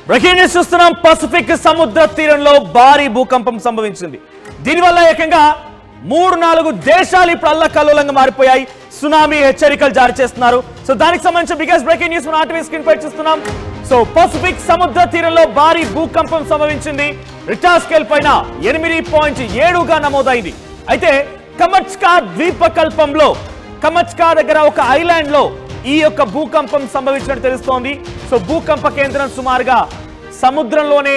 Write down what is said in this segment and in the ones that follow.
Breaking news చూస్తున్నాం. Pacific సముద్ర తీరంలో భారీ భూకంపం సంభవించింది. దీనివల్ల ఏకంగా 3-4 దేశాలు ఇప్పుడు అల్లకల్లోలంగా మారిపోయాయి. సునామీ హెచ్చరికలు జారీ చేస్తున్నారు. సో దానికి సంబంధించిన బిగ్గెస్ట్ బ్రేకింగ్ న్యూస్ మన ఆర్టీవీ స్క్రీన్ పై చూస్తున్నాం. సో పసిఫిక్ సముద్ర తీరంలో భారీ భూకంపం సంభవించింది. రిక్టర్ స్కేల్ పైన 8.7గా నమోదైంది. అయితే కమచ్కా ద్వీపకల్పంలో కమచ్కా దగ్గర ఒక ఐలాండ్ లో ఈ యొక్క భూకంపం సంభవించినట్టు తెలుస్తోంది. సో భూకంప కేంద్రం సుమారుగా సముద్రంలోనే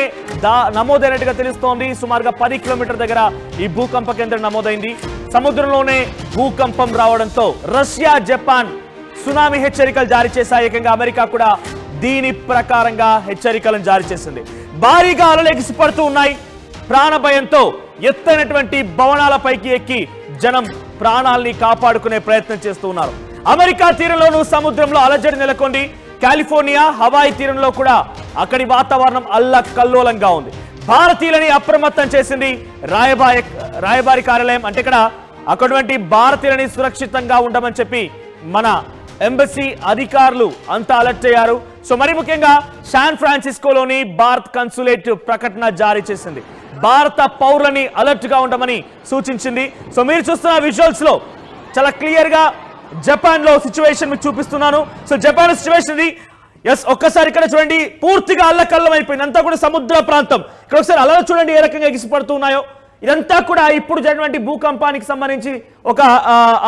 నమోదైనట్టుగా తెలుస్తోంది. సుమారుగా 10 కిలోమీటర్ల దగ్గర ఈ భూకంప కేంద్రం నమోదైంది. సముద్రంలోనే భూకంపం రావడంతో రష్యా, జపాన్ సునామీ హెచ్చరికలు జారీ చేశాయి. ఏకంగా అమెరికా కూడా దీని ప్రకారంగా హెచ్చరికలను జారీ చేసింది. భారీగా అలలు ఎగిసిపడుతూ ఉన్నాయి. ప్రాణ భయంతో ఎత్తైనటువంటి భవనాలపైకి ఎక్కి జనం ప్రాణాల్ని కాపాడుకునే ప్రయత్నం చేస్తూ ఉన్నారు. అమెరికా తీరంలోనూ సముద్రంలో అలజడి నెలకొంది. కాలిఫోర్నియా, హవాయి తీరంలో కూడా అక్కడి వాతావరణం అల్లకల్లోలంగా ఉంది. భారతీయులని అప్రమత్తం చేసింది రాయబారి కార్యాలయం. అంటే ఇక్కడ అక్కడి భారతీయులని సురక్షితంగా ఉండమని చెప్పి మన ఎంబసీ అధికారులు అంతా అలర్ట్ అయ్యారు. సో మరి ముఖ్యంగా శాన్ ఫ్రాన్సిస్కోలోని భారత్ కన్సులేట్ ప్రకటన జారీ చేసింది. భారత పౌరులని అలర్ట్ గా ఉండమని సూచించింది. సో మీరు చూస్తున్న విజువల్స్ లో చాలా క్లియర్ గా జపాన్ లో సిచ్యువేషన్ మీకు చూపిస్తున్నాను. సో జపాన్ సిచ్యువేషన్ ఇది. ఎస్, ఒక్కసారి ఇక్కడ చూడండి, పూర్తిగా అల్లకల్లం అయిపోయింది. అంతా కూడా సముద్ర ప్రాంతం. ఇక్కడ ఒకసారి అలలు చూడండి ఏ రకంగా ఎగిసిపడుతున్నాయో. ఇదంతా కూడా ఇప్పుడు జరిగినటువంటి భూకంపానికి సంబంధించి ఒక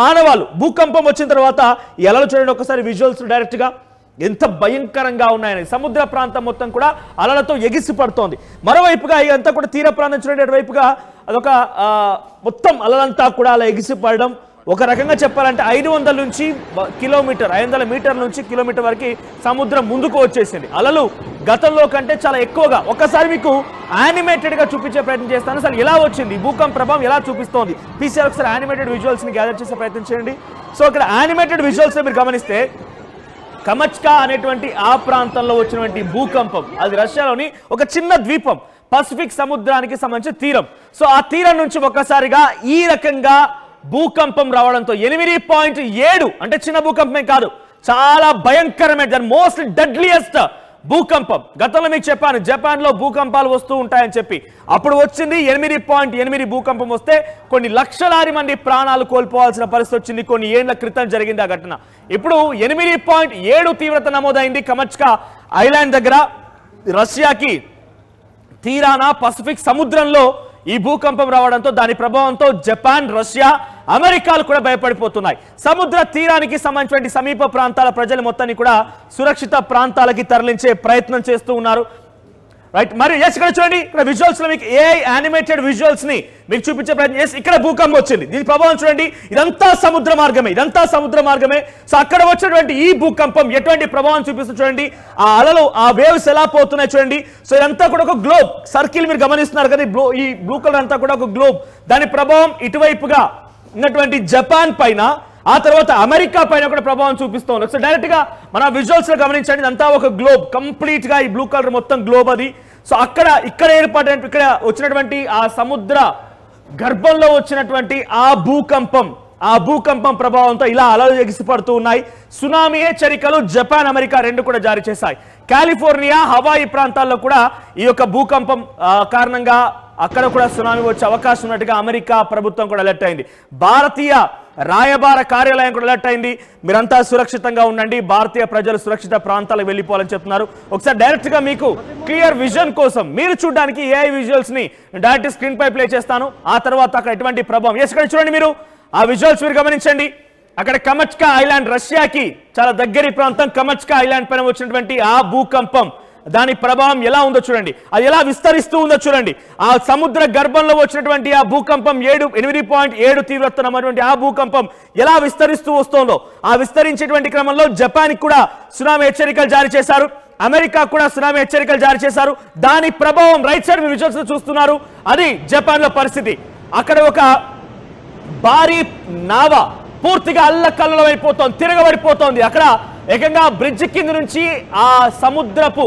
ఆనవాళ్ళు. భూకంపం వచ్చిన తర్వాత ఈ అలలు చూడండి ఒకసారి విజువల్స్ డైరెక్ట్ గా ఎంత భయంకరంగా ఉన్నాయని. సముద్ర ప్రాంతం మొత్తం కూడా అలలతో ఎగిసిపడుతోంది. మరోవైపుగా ఇదంతా కూడా తీర ప్రాంతం చూడండి. అటువైపుగా అదొక మొత్తం అలలంతా కూడా అలా ఎగిసిపడడం. ఒక రకంగా చెప్పాలంటే 500 నుంచి కిలోమీటర్ 500 మీటర్ల నుంచి కిలోమీటర్ వరకు సముద్రం ముందుకు వచ్చేసింది. అలలు గతంలో కంటే చాలా ఎక్కువగా. ఒకసారి మీకు యానిమేటెడ్ గా చూపించే ప్రయత్నం చేస్తాను. అసలు ఎలా వచ్చింది భూకంప ప్రభావం ఎలా చూపిస్తోంది. పీసీఆర్ ఒకసారి యానిమేటెడ్ విజువల్స్ ని గ్యాదర్ చేసే ప్రయత్నం చేయండి. సో ఇక్కడ యానిమేటెడ్ విజువల్స్ మీరు గమనిస్తే కమచ్కా అనేటువంటి ఆ ప్రాంతంలో వచ్చినటువంటి భూకంపం అది రష్యాలోని ఒక చిన్న ద్వీపం, పసిఫిక్ సముద్రానికి సంబంధించిన తీరం. సో ఆ తీరం నుంచి ఒక్కసారిగా ఈ రకంగా భూకంపం రావడంతో 8.7 అంటే చిన్న భూకంపమే కాదు, చాలా భయంకరమైన మోస్ట్ డెడ్లియెస్ట్ భూకంపం. గతంలో మీకు చెప్పాను జపాన్ లో భూకంపాలు వస్తూ ఉంటాయని చెప్పి. అప్పుడు వచ్చింది 8.8 భూకంపం వస్తే కొన్ని లక్షలాది మంది ప్రాణాలు కోల్పోవాల్సిన పరిస్థితి వచ్చింది. కొన్ని ఏళ్ల క్రితం జరిగింది ఆ ఘటన. ఇప్పుడు 8.7 తీవ్రత నమోదైంది కమచ్కా ఐలాండ్ దగ్గర. రష్యాకి తీరాన పసిఫిక్ సముద్రంలో ఈ భూకంపం రావడంతో దాని ప్రభావంతో జపాన్, రష్యా, అమెరికాలు కూడా భయపడిపోతున్నాయి. సముద్ర తీరానికి సంబంధించిన సమీప ప్రాంతాల ప్రజలు మొత్తాన్ని కూడా సురక్షిత ప్రాంతాలకి తరలించే ప్రయత్నం చేస్తూ ఉన్నారు. రైట్, మరి ఎస్ ఇక్కడ చూడండి, ఇక్కడ విజువల్స్ లో మీకు ఏఐ యానిమేటెడ్ విజువల్స్ ని మీకు చూపించే ప్రయత్నం. ఎస్, ఇక్కడ భూకంపం వచ్చింది. దీని ప్రభావం చూడండి. ఇదంతా సముద్ర మార్గమే. సో అక్కడ వచ్చినటువంటి ఈ భూకంపం ఎటువంటి ప్రభావం చూపిస్తుంది చూడండి. ఆ అలలు, ఆ వేవ్స్ ఎలా పోతున్నాయి చూడండి. సో ఇదంతా కూడా ఒక గ్లోబ్ సర్కిల్ మీరు గమనిస్తున్నారు కదా. ఈ బ్లూ కలర్ అంతా కూడా ఒక గ్లోబ్. దాని ప్రభావం ఇటువైపుగా ఉన్నటువంటి జపాన్ పైన, ఆ తర్వాత అమెరికా పైన కూడా ప్రభావం చూపిస్తోంది. సో డైరెక్ట్ గా మన విజువల్స్ లో గమనించండి. ఇదంతా ఒక గ్లోబ్, కంప్లీట్ గా ఈ బ్లూ కలర్ మొత్తం గ్లోబ్ అది. సో ఇక్కడ ఏర్పాటు ఇక్కడ వచ్చినటువంటి ఆ సముద్ర గర్భంలో వచ్చినటువంటి ఆ భూకంపం ప్రభావంతో ఇలా అలలు ఎగిసిపడుతూ ఉన్నాయి. సునామీ హెచ్చరికలు జపాన్, అమెరికా రెండు కూడా జారీ చేశాయి. కాలిఫోర్నియా, హవాయి ప్రాంతాల్లో కూడా ఈ యొక్క భూకంపం కారణంగా అక్కడ కూడా సునామీ వచ్చే అవకాశం ఉన్నట్టుగా అమెరికా ప్రభుత్వం కూడా అలర్ట్ అయింది. భారతీయ రాయబార కార్యాలయం కూడా అలర్ట్ అయింది. మీరంతా సురక్షితంగా ఉండండి, భారతీయ ప్రజలు సురక్షిత ప్రాంతాలకు వెళ్ళిపోవాలని చెప్తున్నారు. ఒకసారి డైరెక్ట్ గా మీకు క్లియర్ విజన్ కోసం మీరు చూడడానికి ఏఐ విజువల్స్ ని డైరెక్ట్ స్క్రీన్ పై ప్లే చేస్తాను. ఆ తర్వాత అక్కడ ఎటువంటి ప్రభావం. ఎస్, ఇక్కడ చూడండి, మీరు ఆ విజువల్స్ మీరు గమనించండి. అక్కడ కమచ్కా ఐలాండ్, రష్యాకి చాలా దగ్గరి ప్రాంతం. కమచ్కా ఐలాండ్ పైన వచ్చినటువంటి ఆ భూకంపం, దాని ప్రభావం ఎలా ఉందో చూడండి. అది ఎలా విస్తరిస్తూ ఉందో చూడండి. ఆ సముద్ర గర్భంలో వచ్చినటువంటి ఆ భూకంపం 8.7 తీవ్రత నమ్మటువంటి ఆ భూకంపం ఎలా విస్తరిస్తూ వస్తుందో, ఆ విస్తరించేటువంటి క్రమంలో జపాన్ కూడా సునామీ హెచ్చరికలు జారీ చేశారు. అమెరికా కూడా సునామీ హెచ్చరికలు జారీ చేశారు. దాని ప్రభావం రైట్ సైడ్ మీరు విజువల్స్ చూస్తున్నారు. అది జపాన్ లో పరిస్థితి. అక్కడ ఒక భారీ నావ పూర్తిగా అల్లకల్లోలం అయిపోతోంది, తిరగబడిపోతోంది. అక్కడ ఏకంగా బ్రిడ్జ్ కింద నుంచి ఆ సముద్రపు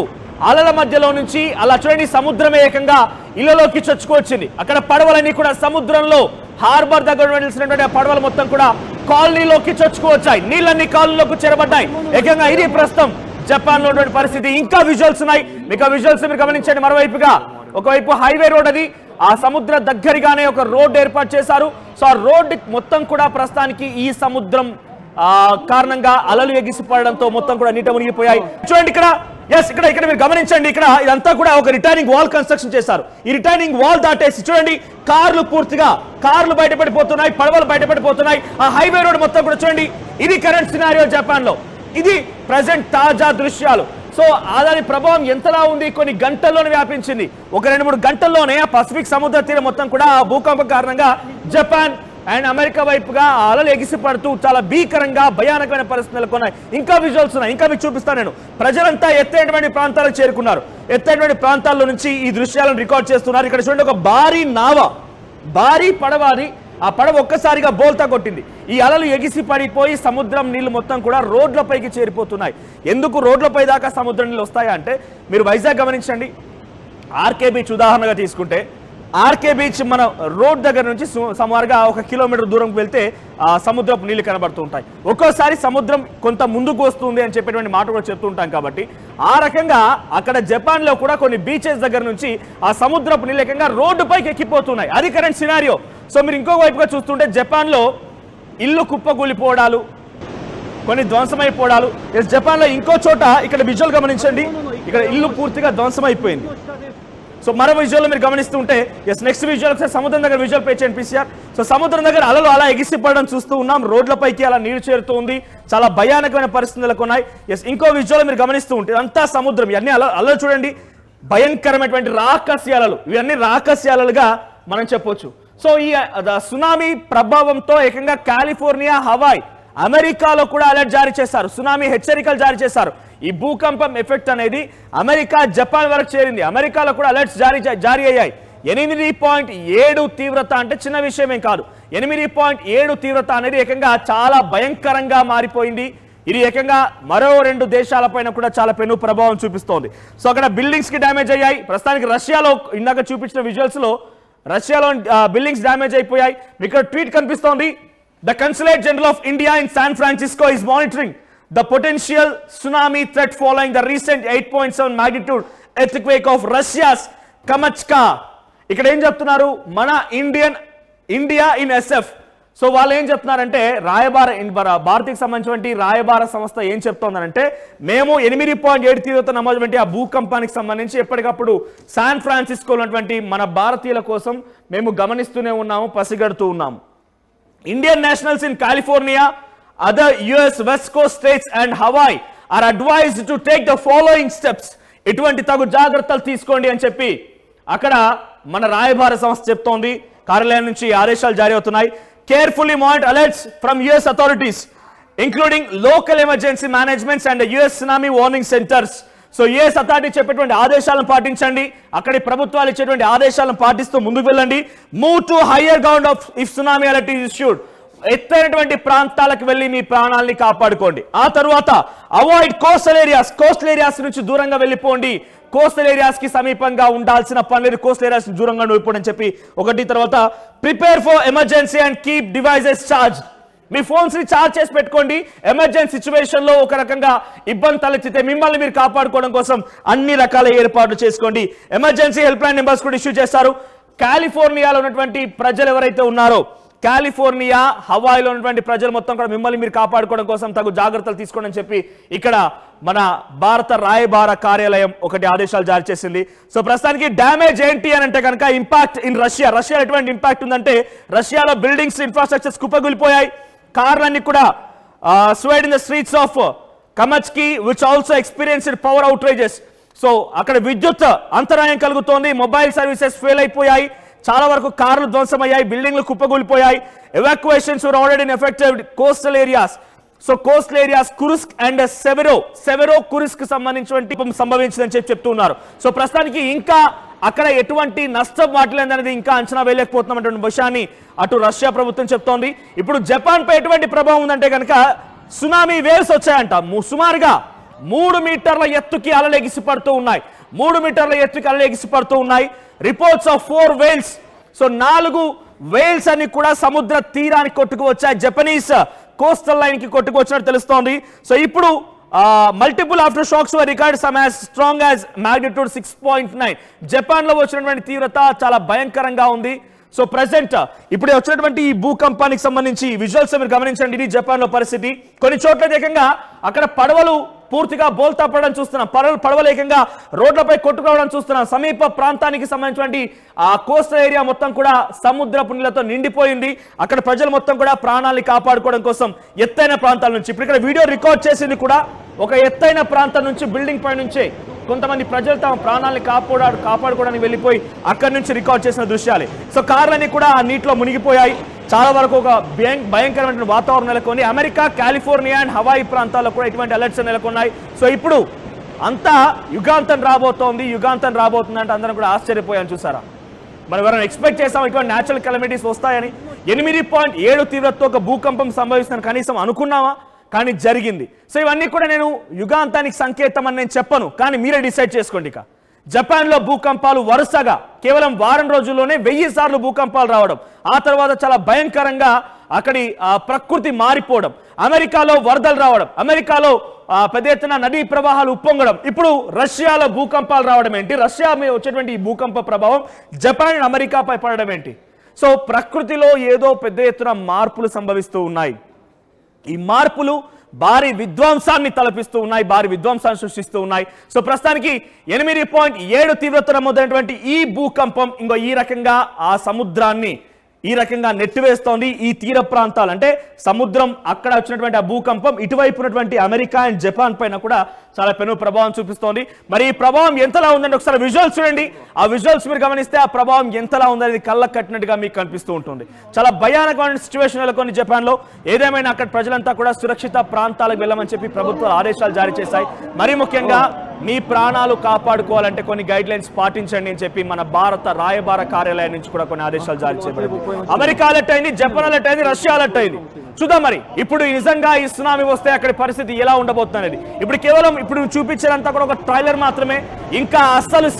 అలల మధ్యలో నుంచి అలా చూడండి, సముద్రమే ఏకంగా ఇళ్లలోకి చొచ్చుకొచ్చింది. అక్కడ పడవలన్నీ కూడా సముద్రంలో హార్బర్ దగ్గర నిలిచినటువంటి పడవలు మొత్తం కూడా కాలనీలోకి చొచ్చుకు వచ్చాయి. నీళ్ళన్ని కాలనీలోకి చేరబడ్డాయి. ఏకంగా ఇది ప్రస్తుతం జపాన్ లో ఉన్నటువంటి పరిస్థితి. ఇంకా విజువల్స్ ఉన్నాయి, మీకు ఆ విజువల్స్ మీరు గమనించండి. మరోవైపుగా ఒకవైపు హైవే రోడ్, అది ఆ సముద్ర దగ్గరగానే ఒక రోడ్ ఏర్పాటు చేశారు. సో ఆ రోడ్ మొత్తం కూడా ప్రస్తుతానికి ఈ సముద్రం కారణంగా అలలు ఎగిసిపడడంతో మొత్తం కూడా నీట మునిగిపోయాయి. చూడండి ఇక్కడ, ఇక్కడ మీరు గమనించండి, ఇక్కడ ఇదంతా కూడా ఒక రిటైనింగ్ వాల్ కన్స్ట్రక్షన్ చేశారు. ఈ రిటైనింగ్ వాల్ దాటేసి చూడండి కార్లు బయటపడిపోతున్నాయి, పడవలు బయటపడిపోతున్నాయి. ఆ హైవే రోడ్ మొత్తం కూడా చూడండి. ఇది కరెంట్ సినారియో జపాన్ లో, ఇది ప్రజెంట్ తాజా దృశ్యాలు. సో దాని ప్రభావం ఎంతలా ఉంది, కొన్ని గంటల్లోనే వ్యాపించింది. ఒక 2-3 గంటల్లోనే ఆ పసిఫిక్ సముద్ర తీరం మొత్తం కూడా ఆ భూకంపం కారణంగా జపాన్ అండ్ అమెరికా వైపుగా అలలు ఎగిసిపడుతూ చాలా భీకరంగా భయానకమైన పరిస్థితులు నెలకొన్నాయి. ఇంకా విజువల్స్ ఉన్నాయి, ఇంకా మీకు చూపిస్తాను నేను. ప్రజలంతా ఎత్తైనటువంటి ప్రాంతాలకు చేరుకున్నారు. ఎత్తైనటువంటి ప్రాంతాల్లో నుంచి ఈ దృశ్యాలను రికార్డ్ చేస్తున్నారు. ఇక్కడ చూడండి, ఒక భారీ పడవని, ఆ పడవ ఒక్కసారిగా బోల్తా కొట్టింది. ఈ అలలు ఎగిసి పడిపోయి సముద్రం నీళ్లు మొత్తం కూడా రోడ్లపైకి చేరిపోతున్నాయి. ఎందుకు రోడ్లపై దాకా సముద్రం నీళ్ళు వస్తాయా అంటే, మీరు వైజాగ్ గమనించండి. ఆర్కే బీచ్ ఉదాహరణగా తీసుకుంటే, ఆర్కే బీచ్ మన రోడ్ దగ్గర నుంచి సుమారుగా 1 కిలోమీటర్ దూరంకి వెళ్తే సముద్రపు నీళ్లు కనబడుతూ ఉంటాయి. ఒక్కోసారి సముద్రం కొంత ముందుకు వస్తుంది అని చెప్పేటువంటి మాట కూడా చెప్తూ ఉంటాం. కాబట్టి ఆ రకంగా అక్కడ జపాన్లో కూడా కొన్ని బీచెస్ దగ్గర నుంచి ఆ సముద్రపు నీళ్ళు ఏకంగా రోడ్డుపైకి ఎక్కిపోతున్నాయి. అది కరెంట్ సినారియో. సో మీరు ఇంకో వైపుగా చూస్తుంటే జపాన్లో ఇల్లు కుప్పకూలిపోవడాలు, కొన్ని ధ్వంసమైపోవడాలు. జపాన్లో ఇంకో చోట ఇక్కడ విజువల్ గమనించండి, ఇక్కడ ఇల్లు పూర్తిగా ధ్వంసమైపోయింది. సో మరో విజువల్ మీరు గమనిస్తుంటే, నెక్స్ట్ విజువల్ ఒకసారి సముద్రం దగ్గర విజువల్ పే చేయండి పీసీఆర్. సో సముద్రం దగ్గర అలలు అలా ఎగిసిపడడం చూస్తూ ఉన్నాం. రోడ్లపైకి అలా నీరు చేరుతూ ఉంది. చాలా భయానకమైన పరిస్థితులు ఉన్నాయి. ఇంకో విజువల్ మీరు గమనిస్తూ ఉంటే అంతా సముద్రం, ఇవన్నీ అలలు చూడండి, భయంకరమైనటువంటి రాక్షస్యాలలు. ఇవన్నీ రాక్షస్యాలుగా మనం చెప్పొచ్చు. సో ఈ సునామీ ప్రభావంతో ఏకంగా కాలిఫోర్నియా, హవాయ్, అమెరికాలో కూడా అలర్ట్ జారీ చేశారు, సునామీ హెచ్చరికలు జారీ చేశారు. ఈ భూకంపం ఎఫెక్ట్ అనేది అమెరికా, జపాన్ వరకు చేరింది. అమెరికాలో కూడా అలర్ట్స్ జారీ అయ్యాయి. 8.7 తీవ్రత అంటే చిన్న విషయమేం కాదు. 8.7 తీవ్రత అనేది ఏకంగా చాలా భయంకరంగా మారిపోయింది. ఇది ఏకంగా మరో 2 దేశాలపైన కూడా చాలా పెను ప్రభావం చూపిస్తోంది. సో అక్కడ బిల్డింగ్స్ కి డ్యామేజ్ అయ్యాయి. ప్రస్తుతానికి రష్యాలో ఇందాక చూపించిన విజువల్స్ లో రష్యాలో బిల్డింగ్స్ డ్యామేజ్ అయిపోయాయి. ఇక్కడ ట్వీట్ కనిపిస్తోంది. The Consulate General of India in San Francisco is monitoring the potential tsunami threat following the recent 8.7 magnitude earthquake of Russia's Kamchatka. ఇక్కడ ఏం చెప్తున్నారు, మన ఇండియా ఇన్ SF. సో వాళ్ళు ఏం చెప్తున్నారంటే, భారత్కి సంబంధించినటువంటి రాయబార సంస్థ ఏం చెప్తోందంటే, మేము 8.7 తీవ్రత నమోదైనటువంటి ఆ భూకంపానికి సంబంధించి ఎప్పటికప్పుడు శాన్ ఫ్రాన్సిస్కోలో ఉన్నటువంటి మన భారతీయుల కోసం మేము గమనిస్తూనే ఉన్నాము, పసిగడుతూ ఉన్నాము. Indian nationals in California, other US West Coast states and Hawaii are advised to take the following steps. ఇటువంటి తగు జాగ్రత్తలు తీసుకోండి అని చెప్పి అక్కడ మన రాయబార సంస్థ చెప్తోంది. కార్యాలయం నుంచి ఆదేశాలు జారీ అవుతున్నాయి. Carefully monitor alerts from US authorities, including local emergency managements and the US tsunami warning centers. So US authority చెప్పేటువంటి ఆదేశాలను పాటించండి, అక్కడి ప్రభుత్వాలు ఇచ్చేటువంటి ఆదేశాలను పాటిస్తూ ముందుకు వెళ్ళండి. Move to higher ground off if tsunami alert is issued. ఎత్తైనటువంటి ప్రాంతాలకు వెళ్ళి మీ ప్రాణాలని కాపాడుకోండి. ఆ తర్వాత అవాయిడ్ కోస్టల్ ఏరియాస్ నుంచి దూరంగా వెళ్ళిపోండి. కోస్టల్ ఏరియాస్ కి సమీపంగా ఉండాల్సిన పనులు కోస్టల్ ఏరియాస్ దూరంగా వెళ్ళిపోండి అని చెప్పి ఒకటి. తర్వాత prepare for emergency and keep devices charge. Me phones ని ఛార్జ్ చేసి పెట్టుకోండి. ఎమర్జెన్సీ సిచ్యువేషన్ లో ఒక రకంగా ఇబ్బంది తలెత్తితే మిమ్మల్ని మీరు కాపాడుకోవడం కోసం అన్ని రకాల ఏర్పాట్లు చేసుకోండి. ఎమర్జెన్సీ హెల్ప్ లైన్ నెంబర్స్ కూడా ఇష్యూ చేస్తారు. కాలిఫోర్నియాలో ఉన్నటువంటి ప్రజలు ఎవరైతే ఉన్నారో, కాలిఫోర్నియా, హవాయిలో ఉన్నటువంటి ప్రజలు మొత్తం కూడా మిమ్మల్ని మీరు కాపాడుకోవడం కోసం తగు జాగ్రత్తలు తీసుకోండి అని చెప్పి ఇక్కడ మన భారత రాయబార కార్యాలయం ఒకటి ఆదేశాలు జారీ చేసింది. సో ప్రస్తుతానికి డ్యామేజ్ ఏంటి అని అంటే కనుక ఇంపాక్ట్ ఇన్ రష్యా ఎటువంటి ఇంపాక్ట్ ఉందంటే, రష్యాలో బిల్డింగ్స్, ఇన్ఫ్రాస్ట్రక్చర్స్ కుప్పగూలిపోయాయి. కార్లన్నీ కూడా swayed in the streets of Kamchatka, which also experienced power outages. So అక్కడ విద్యుత్ అంతరాయం కలుగుతోంది. మొబైల్ సర్వీసెస్ ఫెయిల్ అయిపోయాయి. చాలా వరకు కార్లు ధ్వంసమయ్యాయి, బిల్డింగ్లు కుప్పగూలిపోయాయి. Evacuations were already in affected coastal areas. So coastal areas Kursk and Severo Kursk సంబంధించినటువంటి సంభవించిందని చెప్తున్నారు. సో ప్రస్తుతానికి ఇంకా అక్కడ ఎటువంటి నష్టం వాటిలేదనేది ఇంకా అంచనా వేయలేకపోతున్నటువంటి విషయాన్ని అటు రష్యా ప్రభుత్వం చెప్తోంది. ఇప్పుడు జపాన్ పై ఎటువంటి ప్రభావం ఉందంటే కనుక సునామీ వేవ్స్ వచ్చాయంట. సుమారుగా 3 మీటర్ల ఎత్తుకి అలలు ఎగిసిపడుతూ ఉన్నాయి. 3 మీటర్ల ఎత్తుకి అలలు ఎగిసిపడుతూ ఉన్నాయి. Reports of 4 whales. So 4 whales అని కూడా సముద్ర తీరానికి కొట్టుకు వచ్చాయి. జపనీస్ కోస్టల్ లైన్ కి కొట్టుకు వచ్చినట్టు తెలుస్తోంది. సో ఇప్పుడు multiple aftershocks were record some as strong as magnitude 6.9. Japan లో వచ్చినటువంటి తీవ్రత చాలా భయంకరంగా ఉంది. సో ప్రెసెంట్ ఇప్పుడే వచ్చినటువంటి ఈ భూకంపానికి సంబంధించి విజువల్స్ మీరు గమనించండి. ఇది జపాన్ లో పరిస్థితి. కొన్ని చోట్ల ఏకంగా అక్కడ పడవలు పూర్తిగా బోల్తా పడడం చూస్తున్నాం. పడవలు ఏకంగా రోడ్లపై కొట్టుకోవడం చూస్తున్నాం. సమీప ప్రాంతానికి సంబంధించినటువంటి ఆ కోస్టల్ ఏరియా మొత్తం కూడా సముద్రపు నీళ్లతో నిండిపోయింది. అక్కడ ప్రజలు మొత్తం కూడా ప్రాణాలని కాపాడుకోవడం కోసం ఎత్తైన ప్రాంతాల నుంచి ఇప్పుడు ఇక్కడ వీడియో రికార్డ్ చేసింది కూడా ఒక ఎత్తైన ప్రాంతం నుంచి బిల్డింగ్ పై నుంచే కొంతమంది ప్రజలు తమ ప్రాణాలని కాపాడుకోవడానికి వెళ్ళిపోయి అక్కడి నుంచి రికార్డ్ చేసిన దృశ్యాలే. సో కార్లన్నీ కూడా ఆ నీటిలో మునిగిపోయాయి. చాలా వరకు ఒక భయంకరమైన వాతావరణం నెలకొని అమెరికా, కాలిఫోర్నియా అండ్ హవాయి ప్రాంతాల్లో కూడా ఇటువంటి అలర్ట్స్ నెలకొన్నాయి. సో ఇప్పుడు అంతా యుగాంతం రాబోతుంది అంటే అందరం కూడా ఆశ్చర్యపోయాను. చూసారా, మనం ఎవరైనా ఎక్స్పెక్ట్ చేస్తాం ఇటువంటి న్యాచురల్ కెలమిటీస్ వస్తాయని? 8.7 తీవ్రతతో ఒక భూకంపం సంభవిస్తుందని కనీసం అనుకున్నామా? కానీ జరిగింది. సో ఇవన్నీ కూడా నేను యుగాంతానికి సంకేతం అని నేను చెప్పను, కానీ మీరే డిసైడ్ చేసుకోండి. ఇక జపాన్ లో భూకంపాలు వరుసగా కేవలం వారం రోజుల్లోనే 1000 సార్లు భూకంపాలు రావడం, ఆ తర్వాత చాలా భయంకరంగా అక్కడి ప్రకృతి మారిపోవడం, అమెరికాలో వరదలు రావడం, అమెరికాలో పెద్ద ఎత్తున నదీ ప్రవాహాలు ఉప్పొంగడం, ఇప్పుడు రష్యాలో భూకంపాలు రావడం ఏంటి, రష్యా మీద వచ్చేటువంటి ఈ భూకంప ప్రభావం జపాన్ అమెరికాపై పడడం ఏంటి? సో ప్రకృతిలో ఏదో పెద్ద ఎత్తున మార్పులు సంభవిస్తూ ఉన్నాయి. ఈ మార్పులు భారీ విధ్వంసాన్ని తలపిస్తూ ఉన్నాయి, భారీ విధ్వంసాన్ని సృష్టిస్తూ ఉన్నాయి. సో ప్రస్తుతానికి 8.7 తీవ్రత నమోదైనటువంటి ఈ భూకంపం ఇంకో ఈ రకంగా ఆ సముద్రాన్ని ఈ రకంగా నెట్టివేస్తోంది. ఈ తీర ప్రాంతాలు అంటే సముద్రం అక్కడ వచ్చినటువంటి ఆ భూకంపం ఇటువైపు ఉన్నటువంటి అమెరికా అండ్ జపాన్ పైన కూడా చాలా పెను ప్రభావం చూపిస్తోంది. మరి ఈ ప్రభావం ఎంతలా ఉందంటే ఒకసారి విజువల్స్ చూడండి. ఆ విజువల్స్ మీరు గమనిస్తే ఆ ప్రభావం ఎంతలా ఉందనేది కళ్ళకు కట్టినట్టుగా మీకు కనిపిస్తూ ఉంటుంది. చాలా భయానకమైన సిచ్యువేషన్ నెలకొని జపాన్లో. ఏదేమైనా అక్కడ ప్రజలంతా కూడా సురక్షిత ప్రాంతాలకు వెళ్ళమని చెప్పి ప్రభుత్వాలు ఆదేశాలు జారీ చేశాయి. మరీ ముఖ్యంగా మీ ప్రాణాలు కాపాడుకోవాలంటే కొన్ని గైడ్ లైన్స్ పాటించండి అని చెప్పి మన భారత రాయబార కార్యాలయం నుంచి కూడా కొన్ని ఆదేశాలు జారీ చేయబడింది. అమెరికా అలర్ట్ అయింది, జపాన్ అలర్ట్ అయింది, రష్యా అలర్ట్ అయింది. చూద్దాం మరి ఇప్పుడు నిజంగా ఈ సునామీ వస్తే అక్కడి పరిస్థితి ఎలా ఉండబోతుంది అనేది. ఇప్పుడు కేవలం ఇప్పుడు చూపించేదంతా కూడా ఒక ట్రైలర్ మాత్రమే, ఇంకా అస్సలు